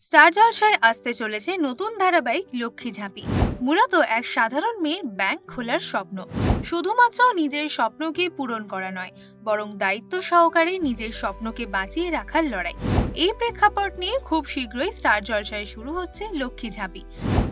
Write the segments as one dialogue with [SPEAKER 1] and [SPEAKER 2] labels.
[SPEAKER 1] Star জলসায় আসতে চলেছে নতুন ধারাবাহিক লক্ষ্মী ঝাঁপি। মূলত এক সাধারণ মেয়ের ব্যাংক খোলার স্বপ্ন, শুধুমাত্র নিজের স্বপ্নকে পূরণ করা নয়, বরং দায়িত্ব সহকারে নিজের স্বপ্নকে বাঁচিয়ে রাখার লড়াই। এই প্রেক্ষাপট নিয়ে খুব শীঘ্রই স্টার জলসায় শুরু হচ্ছে লক্ষ্মী ঝাঁপি।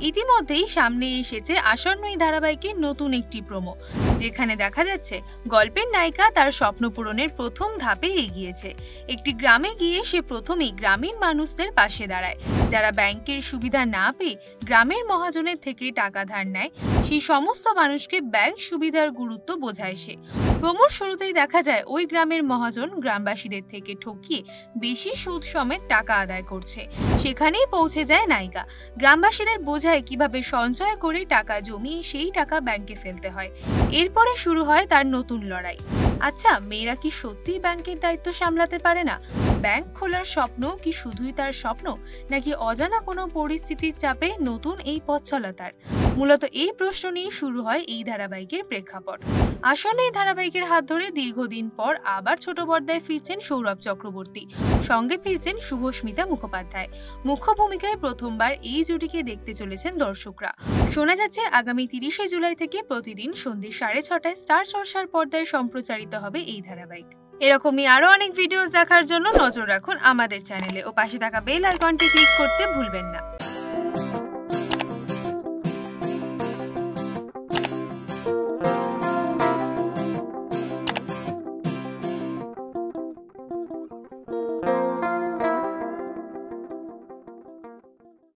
[SPEAKER 1] ইতিমধ্যেই সামনে এসেছে আসন্ন এই ধারাবাহিকের নতুন একটি প্রোমো, যেখানে দেখা যাচ্ছে গল্পের নায়িকা তার স্বপ্ন পূরণের প্রথম ধাপে এগিয়েছে। একটি গ্রামে গিয়ে সে প্রথমেই গ্রামীণ মানুষদের পাশে দাঁড়ায়, যারা ব্যাংকের সুবিধা না পেয়ে গ্রামের মহাজনের থেকে টাকা ধার নেয়। সেই সমস্ত মানুষকে ব্যাংক সুবিধার গুরুত্ব বোঝায় সে। প্রোমোর শুরুতেই দেখা যায় ওই গ্রামের মহাজন গ্রামবাসীদের থেকে ঠকিয়ে বেশি সুদ সমেত টাকা আদায় করছে। সেখানেই পৌঁছে যায় নায়িকা, গ্রামবাসীদের বোঝায় কিভাবে সঞ্চয় করে টাকা জমিয়ে সেই টাকা ব্যাংকে ফেলতে হয়। এরপরে শুরু হয় তার নতুন লড়াই। আচ্ছা, মেয়েরা কি সত্যিই ব্যাংকের দায়িত্ব সামলাতে পারে না? ব্যাংক খোলার স্বপ্ন কি শুধুই তার স্বপ্ন, নাকি অজানা কোনো পরিস্থিতির চাপে নতুন এই পথ চলা তার? মূলত এই প্রশ্ন নিয়ে শুরু হয় এই ধারাবাহিকের প্রেক্ষাপট। আসন্ন এই ধারাবাহিকের হাত ধরে দীর্ঘদিন পর আবার ছোট পর্দায় ফিরছেন সৌরভ চক্রবর্তী, সঙ্গে ফিরছেন শুভস্মিতা মুখোপাধ্যায়। মুখ্য ভূমিকায় প্রথমবার এই জুটিকে দেখতে চলেছেন দর্শকরা। শোনা যাচ্ছে আগামী 30শে জুলাই থেকে প্রতিদিন সন্ধ্যে 6:30টায় স্টার জলসার পর্দায় সম্প্রচারিত হবে এই ধারাবাহিক। এরকমই আরো অনেক ভিডিওস দেখার জন্য নজর রাখুন আমাদের চ্যানেলে ও পাশে থাকা বেল আইকনটি ক্লিক করতে ভুলবেন না।